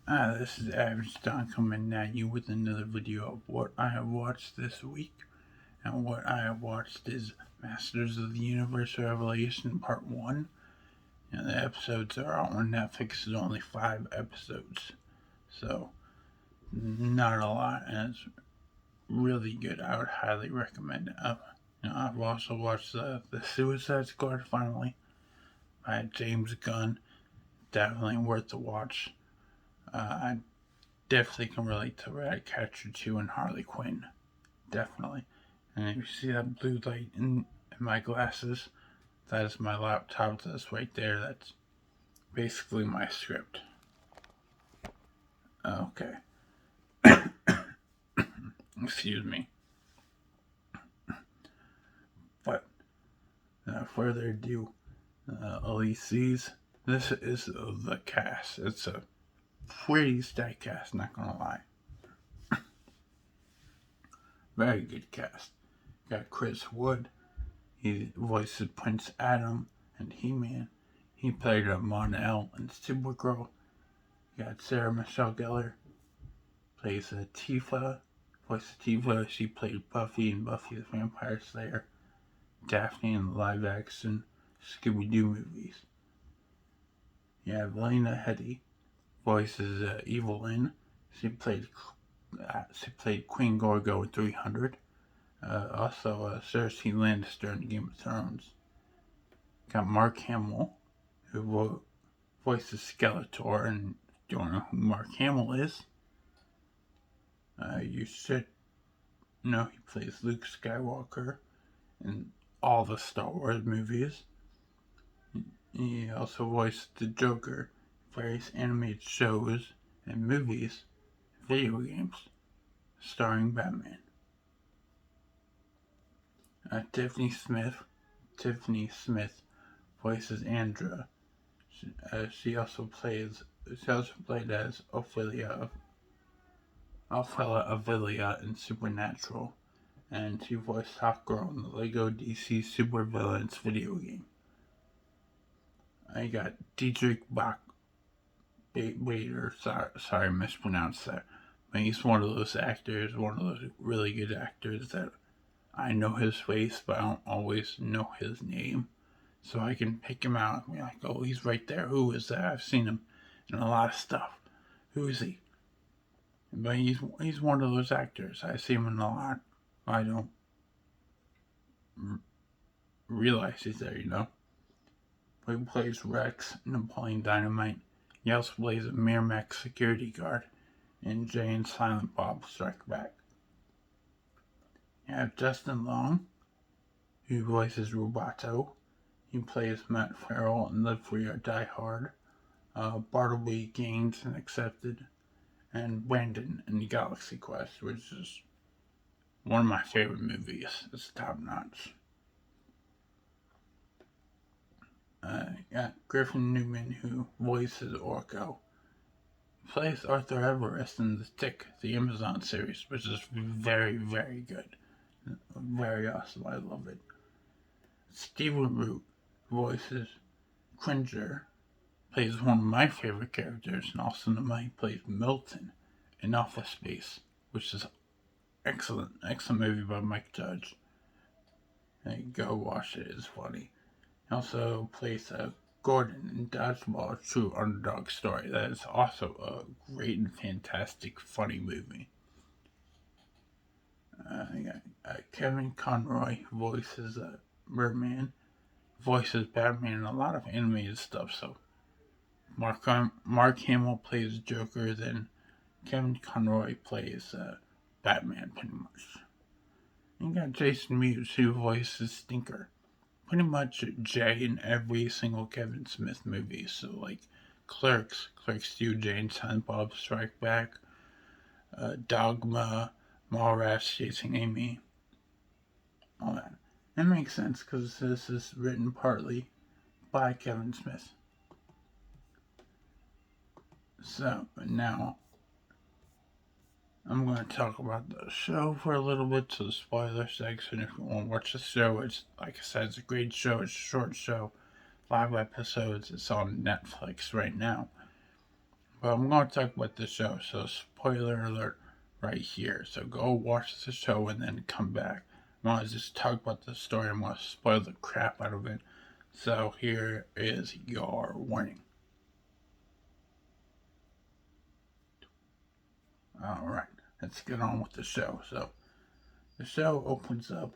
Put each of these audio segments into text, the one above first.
This is Averrage coming at you with another video of what I have watched this week. And what I have watched is Masters of the Universe Revelation Part 1. And the episodes are out on Netflix. It's only 5 episodes. So, not a lot. And it's really good. I would highly recommend it. I've also watched the Suicide Squad finally by James Gunn. Definitely worth the watch. I definitely can relate to Ratcatcher 2 and Harley Quinn. Definitely. And if you see that blue light in my glasses, that is my laptop. That's right there. That's basically my script. Okay. Excuse me. But without further ado, Elise's, this is the cast. It's a pretty stacked cast, not gonna lie. Very good cast. Got Chris Wood. He voices Prince Adam and He-Man. He played Mon-El in Supergirl. You got Sarah Michelle Gellar. Plays Tifa. Voices Tifa. She played Buffy in Buffy the Vampire Slayer. Daphne in the live action Scooby-Doo movies. You have Lena Headey. Voices Evil-Lyn. She played Queen Gorgo in 300. Also, Cersei Lannister in Game of Thrones. Got Mark Hamill, who voices Skeletor, and do you know who Mark Hamill is? You should know he plays Luke Skywalker in all the Star Wars movies. He also voiced the Joker in various animated shows and movies, video games, starring Batman. Tiffany Smith voices Andra. She also played as Ophelia in Supernatural, and she voiced Hawkgirl in the Lego DC Supervillains video game. I got Dietrich Bader. Sorry, mispronounced that. But he's one of those actors, one of those really good actors that I know his face, but I don't always know his name. So I can pick him out and be like, oh, he's right there. Who is that? I've seen him in a lot of stuff. Who is he? But he's one of those actors. I see him in a lot. I don't realize he's there, you know? He plays Rex in Napoleon Dynamite. He also plays a Mer-Man security guard in Jay and Silent Bob Strike Back. You have Justin Long, who voices Roboto. He plays Matt Farrell in Live Free or Die Hard. Bartleby Gaines in Accepted. And Brandon in Galaxy Quest, which is one of my favorite movies. It's top notch. Got Griffin Newman, who voices Orko. He plays Arthur Everest in The Tick, the Amazon series, which is very, very good. Very awesome. I love it. Stephen Root voices Cringer. Plays one of my favorite characters, and also he plays Milton in Office Space, which is excellent movie by Mike Judge. Go watch it; it's funny. He also plays Gordon in Dodgeball: A True Underdog Story. That is also a great and fantastic, funny movie. Kevin Conroy voices Mer-Man, voices Batman, and a lot of animated stuff. So. Mark Hamill plays Joker, then Kevin Conroy plays Batman, pretty much. You got Jason Mewes, who voices Stinker. Pretty much Jay in every single Kevin Smith movie. So, like Clerks 2, Jay and Silent Bob Strike Back, Dogma, Mallrats Chasing Amy, all that. That makes sense because this is written partly by Kevin Smith. So, now, I'm going to talk about the show for a little bit, so the spoiler section. If you want to watch the show, it's, like I said, it's a great show. It's a short show, 5 episodes. It's on Netflix right now. But I'm going to talk about the show, so spoiler alert right here. So go watch the show and then come back. I'm going to just talk about the story. I'm going to spoil the crap out of it. So here is your warning. Alright, let's get on with the show. So the show opens up,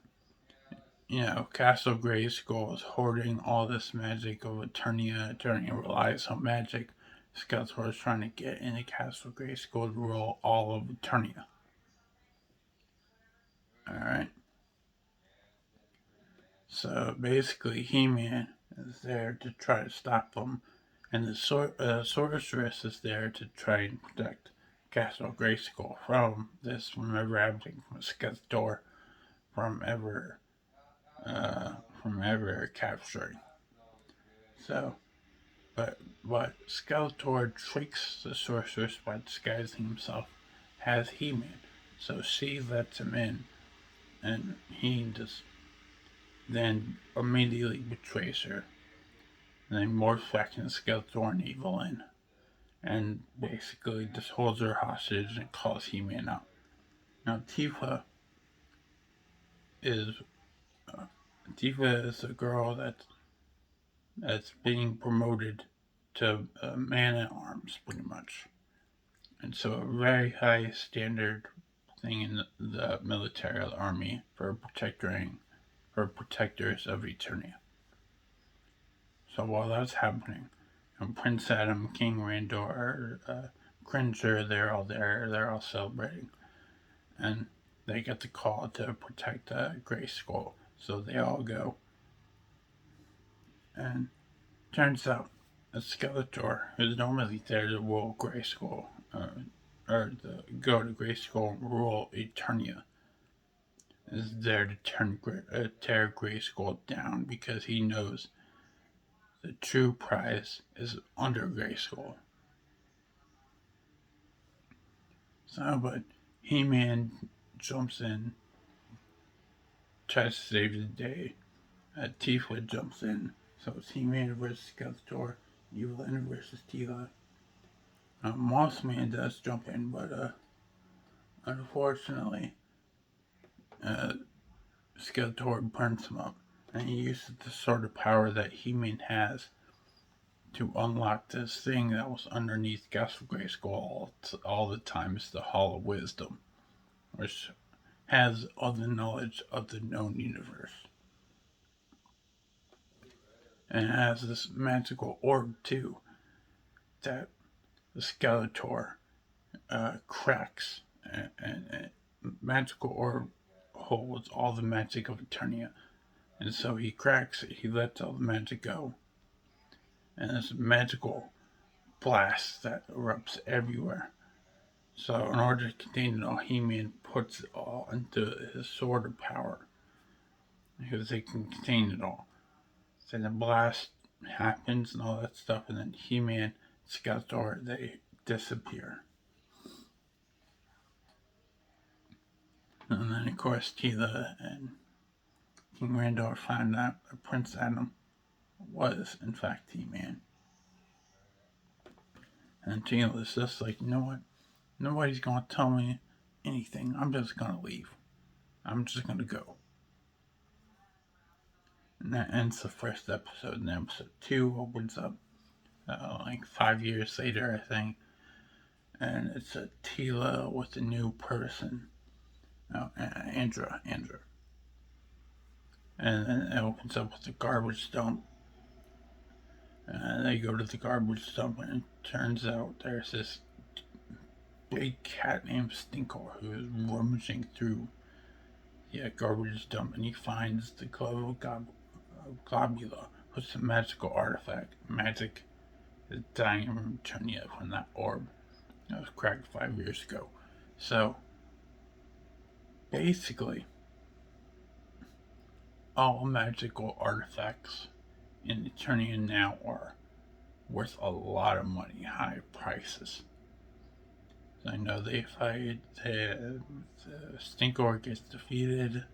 Castle Grayskull is hoarding all this magic of Eternia. Eternia relies on magic. Skeletor is trying to get into Castle Grayskull to rule all of Eternia. Alright. So basically, He-Man is there to try to stop them, and the Sorceress is there to try and protect Castle Grayskull from ever happening, from Skeletor, from ever capturing. So, but Skeletor tricks the Sorceress by disguising himself as He-Man. So she lets him in, and he just then immediately betrays her. And then morphs back into Skeletor and Evil-Lyn, and basically just holds her hostage and calls He-Man out. Now is Tifa is a girl that's being promoted to man-at-arms, pretty much, and so a very high standard thing in the military army for protectors of Eternia. So while that's happening, and Prince Adam, King Randor, Cringer, they're all there. They're all celebrating, and they get the call to protect Grayskull. So they all go, and turns out that Skeletor, who's normally there to rule Grayskull, or to go to Grayskull and rule Eternia, is there to tear Grayskull down because he knows the true prize is under Grayskull. So, but He-Man jumps in, tries to save the day. Tifa jumps in, so it's He-Man versus Skeletor, Evil-Lyn versus Tifa. Mossman does jump in, but unfortunately, uh, Skeletor burns him up, and he uses the sort of power that He-Man has to unlock this thing that was underneath Castle Grayskull all the time. It's the Hall of Wisdom, which has all the knowledge of the known universe. And it has this magical orb, too, that the Skeletor cracks. And magical orb holds all the magic of Eternia. And so he cracks it, he lets all the magic go. And this magical blast that erupts everywhere. So in order to contain it all, He-Man puts it all into his sword of power, because they can contain it all. So the blast happens and all that stuff, and then He-Man, Skeletor, they disappear. And then of course Tila and King Randor find out that Prince Adam was in fact He-Man. And Tila's just like, you know what? Nobody's gonna tell me anything. I'm just gonna leave. I'm just gonna go. And that ends the first episode. And episode 2 opens up like 5 years later, I think. And it's a Tila with a new person. Andra. And then it opens up with a garbage dump. And they go to the garbage dump, and it turns out there's this big cat named Stinkor who is rummaging through the garbage dump, and he finds the glove of Globula, which is a magical artifact. Magic is dying from Eternia from that orb that was cracked 5 years ago. So basically, all magical artifacts in Eternia now are worth a lot of money, high prices. So I know they fight, the Stinkor gets defeated,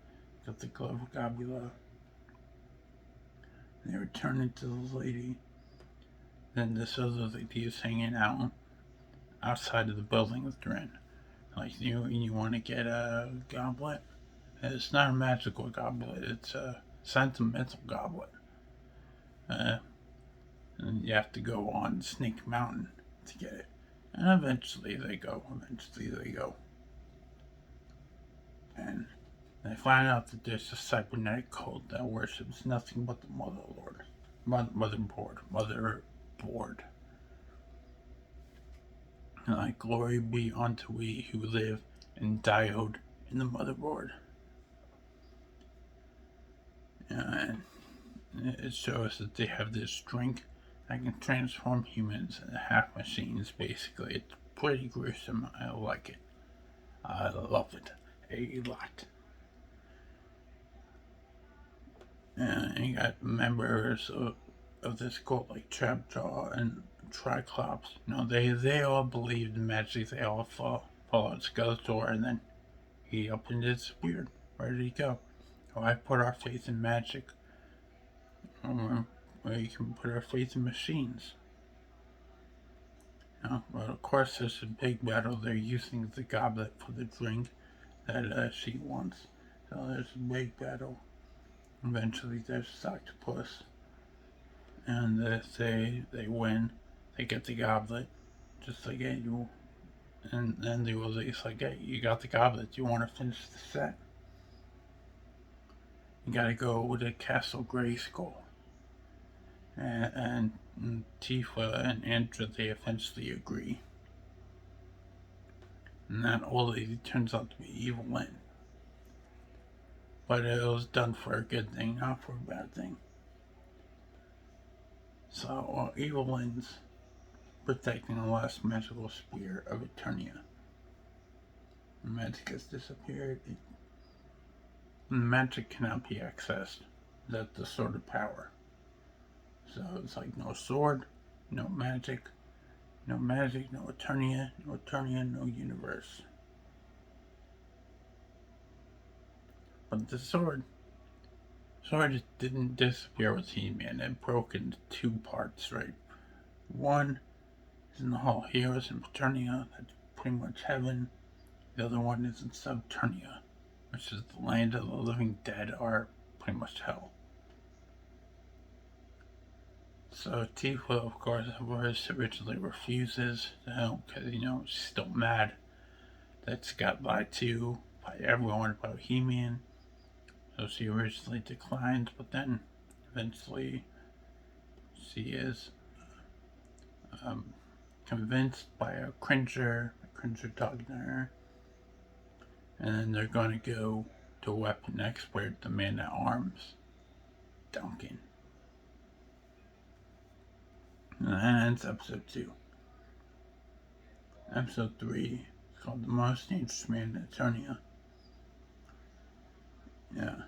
got the glove of Gobula. They return it to the lady. Then this other lady is hanging out, outside of the building that they're in. Like you want to get a goblet. It's not a magical goblet. It's a sentimental goblet. Uh, and you have to go on Snake Mountain to get it. And eventually they go. And they find out that there's a cybernetic cult that worships nothing but the motherboard. And like, glory be unto we who live and diode in the motherboard. And it shows that they have this drink that can transform humans into half machines, basically. It's pretty gruesome. I like it. I love it a lot. And you got members of this cult like Trapjaw and Triclops. They all believed in magic. They all followed Skeletor, and then he up and disappeared. Where did he go? Oh, I put our faith in magic. We can put our faith in machines. But of course, there's a big battle. They're using the goblet for the drink that she wants. So there's a big battle. Eventually, there's Octopus, and they win. They get the goblet, just like, hey, and then they will just like, hey, you got the goblet. Do you want to finish the set? You gotta go to Castle Grayskull. And Tifa and Andra, they eventually agree. And that old lady turns out to be Evil-Lyn. But it was done for a good thing, not for a bad thing. So Evil-Lyn's protecting the last magical spear of Eternia. The magic has disappeared. The magic cannot be accessed. That's the sword of power. So it's like no sword, no magic, no Eternia, no universe. But the sword didn't disappear with He-Man. It broke into two parts, right? One is in the Hall of Heroes in Eternia. That's pretty much heaven. The other one is in Subternia, which is the land of the living dead, or pretty much hell. So Tifa, of course, originally refuses to help because, she's still mad that she got lied to by everyone about He-Man. So she originally declined, but then eventually she is convinced by a cringer talking to her. And then they're going to go to a weapon expert, the man at arms, Duncan. And that's episode 2. Episode 3 is called The Most Dangerous Man in Eternia. Yeah.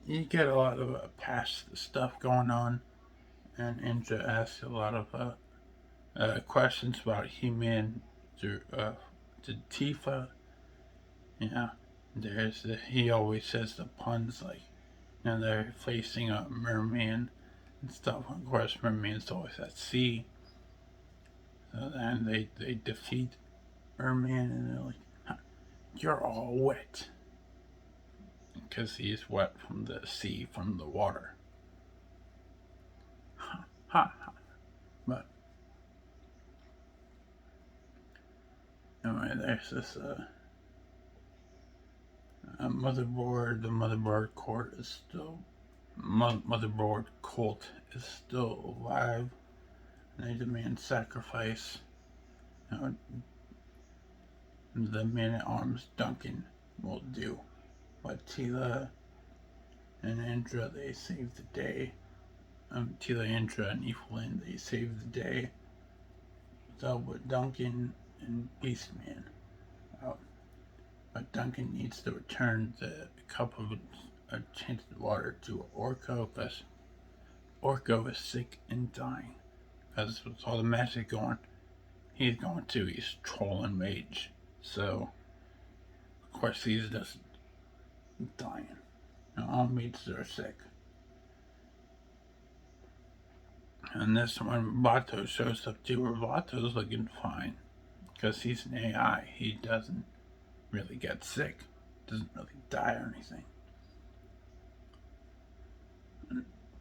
You get a lot of past stuff going on, and Indra asks a lot of questions about He-Man to Tifa. Yeah, he always says the puns like, they're facing a Mer-Man and stuff. Of course, Mer-Man's always at sea. So then they defeat Mer-Man, and they're like, you're all wet. Because he's wet from the sea, from the water. Ha. But anyway, there's this motherboard. The motherboard court is still motherboard cult is still alive. They demand sacrifice. The man at arms Duncan will do. But Tila and Andra, they save the day. Tila, Andra, and Evil-Lyn, they save the day. So, with Duncan and Beastman. But Duncan needs to return the cup of enchanted water to Orko, because Orko is sick and dying. Because with all the magic going, he's going to. He's trolling mage. So, of course, he's just dying. All mages are sick. And this when Roboto shows up too, Robato's looking fine. Because he's an AI. He doesn't really get sick. Doesn't really die or anything.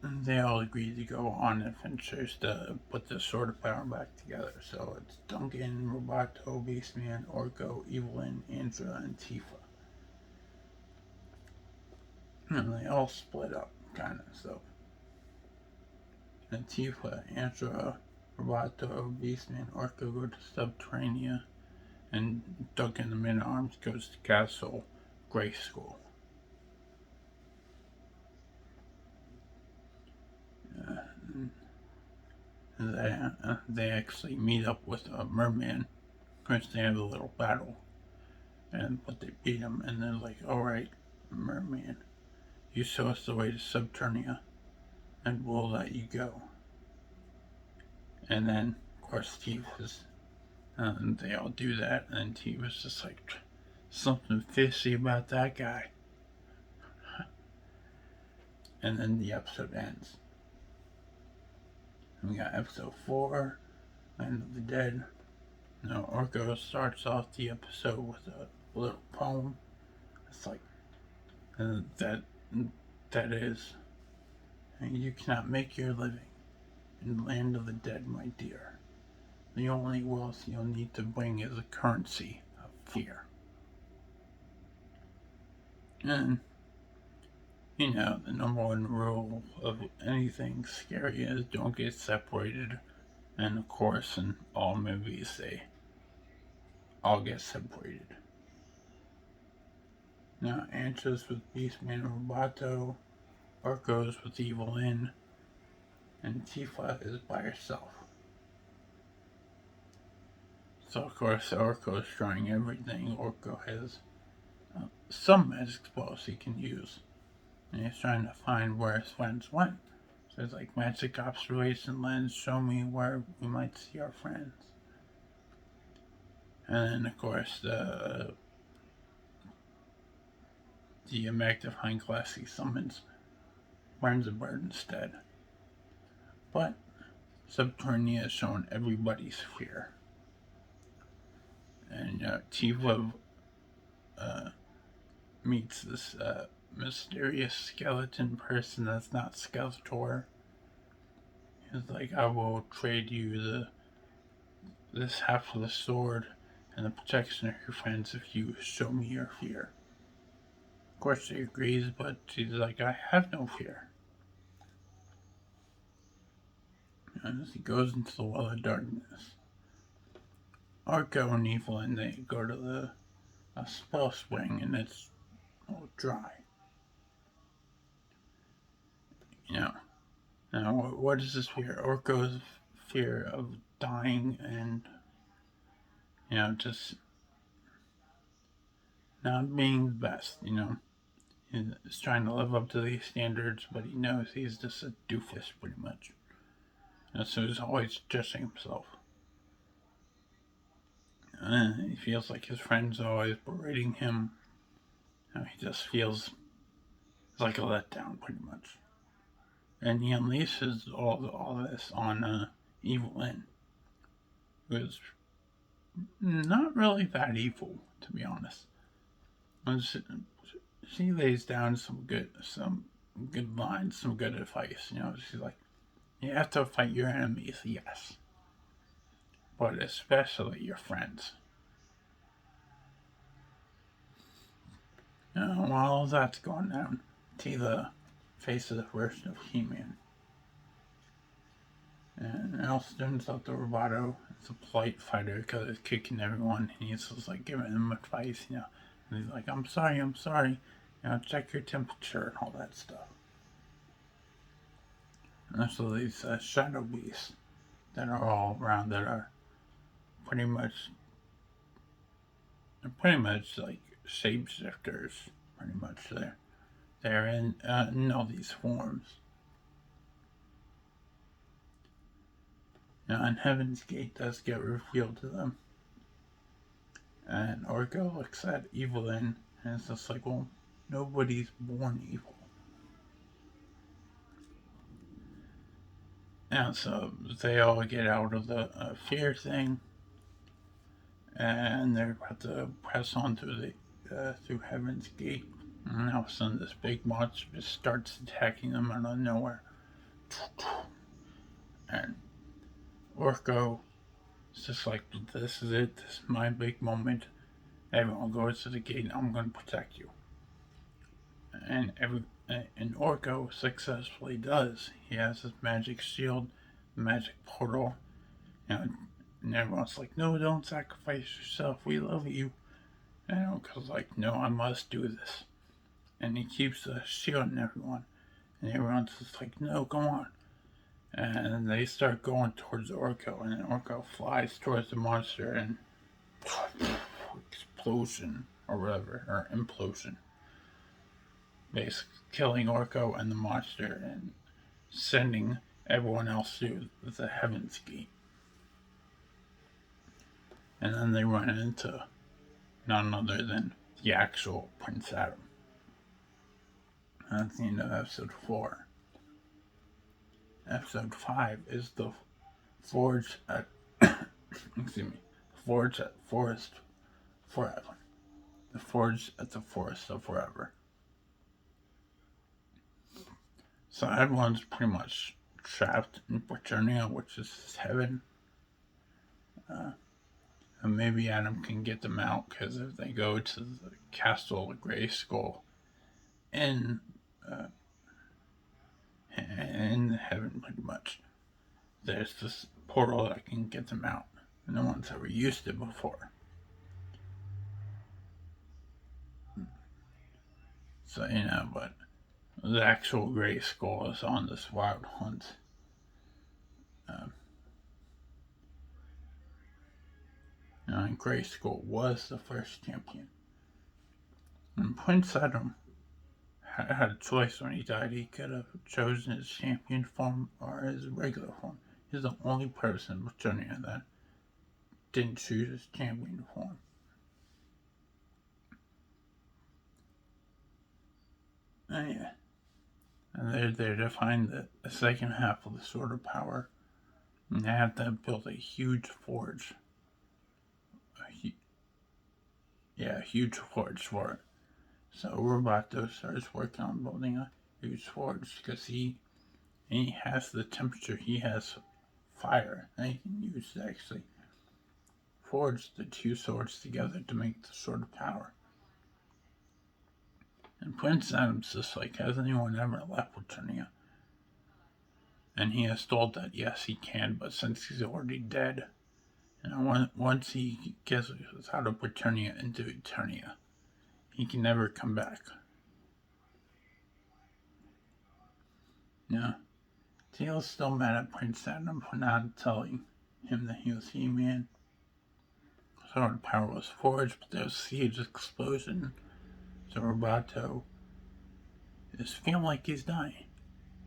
And they all agree to go on adventures to put the Sword of Power back together. So it's Duncan, Roboto, Beastman, Orko, Evil-Lyn, Andra, and Tifa. And they all split up, kind of, so. And Tifa, Andra, Roboto, Beastman, Orko go to Subterranea, and Duncan the Man-at-Arms goes to Castle Grayskull. They actually meet up with Mer-Man. Of course, they have a little battle, but they beat him, and they're like, "Alright, Mer-Man, you show us the way to Subterranea, and we'll let you go." And then, of course, Tifa's, they all do that, and Tifa's just like, something fishy about that guy. And then the episode ends. And we got episode 4, Land of the Dead. Now, Orko starts off the episode with a little poem. It's like, that is, you cannot make your living in the land of the dead, my dear. The only wealth you'll need to bring is a currency of fear. And, the number one rule of anything scary is don't get separated. And of course, in all movies, they all get separated. Now, Antra's with Beastman and Roboto, Orko's with Evil-Lyn, and Tifa is by herself. So, of course, Orko is trying everything. Orko has some magic spells he can use. And he's trying to find where his friends went. So it's like, magic observation lens, show me where we might see our friends. And then, of course, the magnifying glass he summons burns a bird instead. But Subterranea is showing everybody's fear. And Tifa meets this mysterious skeleton person that's not Skeletor. He's like, I will trade you this half of the sword and the protection of your friends if you show me your fear. Of course she agrees, but she's like, I have no fear. And as he goes into the well of darkness, Orko and Evil-Lyn, they go to the spell spring, and it's all dry. Now what is this fear? Orko's fear of dying and, just not being the best, He's trying to live up to these standards, but he knows he's just a doofus, pretty much. And so he's always judging himself. He feels like his friends are always berating him. He just feels like a letdown, pretty much. And he unleashes all this on Evil-Lyn, who is not really that evil, to be honest. She lays down some good lines, some good advice. She's like, you have to fight your enemies, yes, but especially your friends. While all that's going down, Tifa faces the version of He-Man. And Elston's out the Roboto. It's a polite fighter because he's kicking everyone, and he's just like giving them advice, And he's like, I'm sorry, check your temperature and all that stuff. And there's all these shadow beasts that are all around that are pretty much like shapeshifters, pretty much. They're in all these forms. And Heaven's Gate does get revealed to them. And Orko looks at Evil-Lyn and it's just like, well, nobody's born evil. And so they all get out of the fear thing, and they're about to press on through Heaven's Gate. And all of a sudden, this big monster just starts attacking them out of nowhere. And Orko is just like, this is it. This is my big moment. Everyone goes to the gate, and I'm going to protect you. And Orko successfully does. He has his magic shield, magic portal, and everyone's like, no, don't sacrifice yourself. We love you. And Orko's like, no, I must do this. And he keeps shielding everyone. And everyone's just like, no, come on. And they start going towards Orko, and Orko flies towards the monster, and explosion, or whatever, or implosion. Basically killing Orko and the monster, and sending everyone else through the Heaven's Gate. And then they run into none other than the actual Prince Adam. That's the end of episode 4. Episode 5 is the Forge at Forge at Forest Forever. The Forge at the Forest of Forever. So everyone's pretty much trapped in Britannia, which is heaven. And maybe Adam can get them out, because if they go to the Castle of Grayskull in heaven, pretty much, there's this portal that can get them out. And no one's ever used it before. So, but the actual Grayskull is on this wild hunt. And Grayskull was the first champion. And Prince Adam had a choice when he died. He could have chosen his champion form or his regular form. He's the only person in Britannia that didn't choose his champion form. And they're there to find the second half of the Sword of Power. And they have to build a huge forge. A huge forge for it. So Roboto starts working on building a huge forge, because he has the temperature, he has fire, and he can use to actually forge the two swords together to make the Sword of Power. And Prince Adam's just like, has anyone ever left Britannia? And he is told that yes, he can, but since he's already dead, and once he gets out of Britannia into Eternia, he can never come back. Now, Teal's still mad at Prince Adam for not telling him that he was He-Man. Sword of Power was forged, but there was a huge explosion. So Roboto is feeling like he's dying.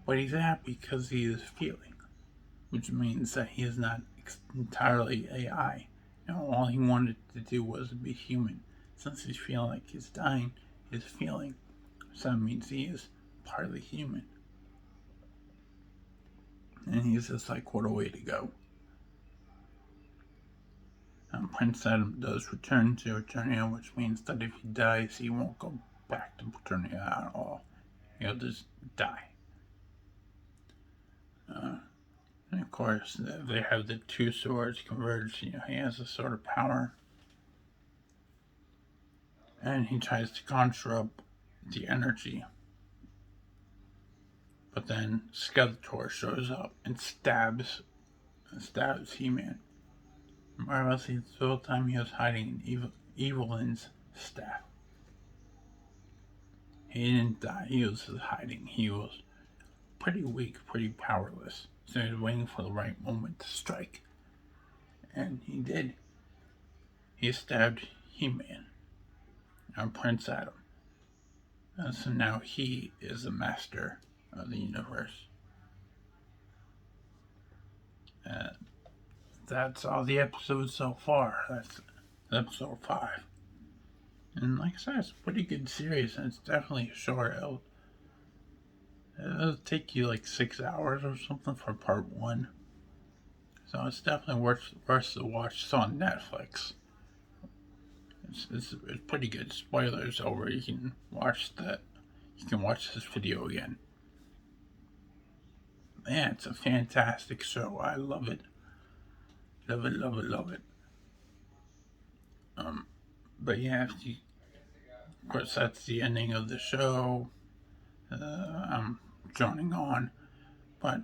But he's happy because he is feeling, which means that he is not entirely AI. All he wanted to do was be human. Since he's feeling like he's dying, he's feeling. So that means he is partly human. And he's just like, what a way to go. Prince Adam does return to Eternia, which means that if he dies, he won't go back to Eternia at all. He'll just die. And of course, they have the two swords converged. He has a Sword of Power. And he tries to conjure up the energy. But then Skeletor shows up and stabs He-Man. Marvelously, the whole time he was hiding in Evil-Lyn's staff. He didn't die, he was just hiding. He was pretty weak, pretty powerless. So he was waiting for the right moment to strike. And he did. He stabbed He-Man, and Prince Adam. And so now he is the master of the universe. And that's all the episodes so far. That's episode 5. And like I said, it's a pretty good series, and it's definitely short. It'll take you like 6 hours or something for part one. So it's definitely worth the watch. It's on Netflix. It's pretty good. Spoilers over. You can watch that. You can watch this video again. Man, it's a fantastic show. I love it. Love it, love it, love it. But yeah, of course, that's the ending of the show. I'm droning on. But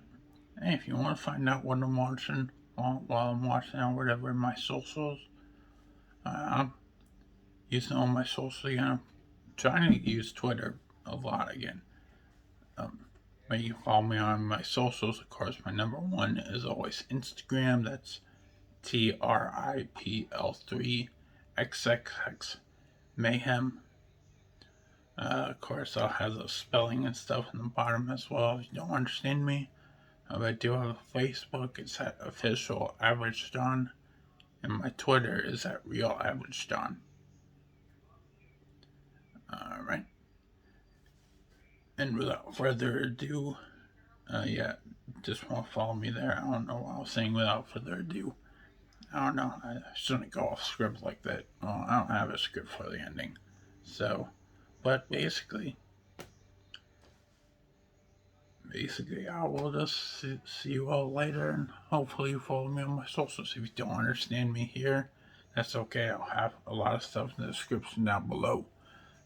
hey, if you want to find out what I'm watching while I'm watching or whatever in my socials, I'm using all my socials again. I'm trying to use Twitter a lot again. But you can follow me on my socials. Of course, my number one is always Instagram. That's TRIPL3XXX Mayhem. Of course, I'll have the spelling and stuff in the bottom as well if you don't understand me. I do have a Facebook. It's at official Average John, and my Twitter is at real Average John. All right. And without further ado, just want to follow me there. I don't know what I was saying without further ado. I don't know. I shouldn't go off script like that. Well, I don't have a script for the ending. So, but basically, I will just see you all later, and hopefully you follow me on my socials. If you don't understand me here, that's okay. I'll have a lot of stuff in the description down below.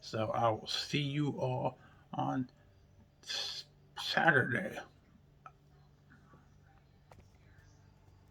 So I will see you all on Saturday.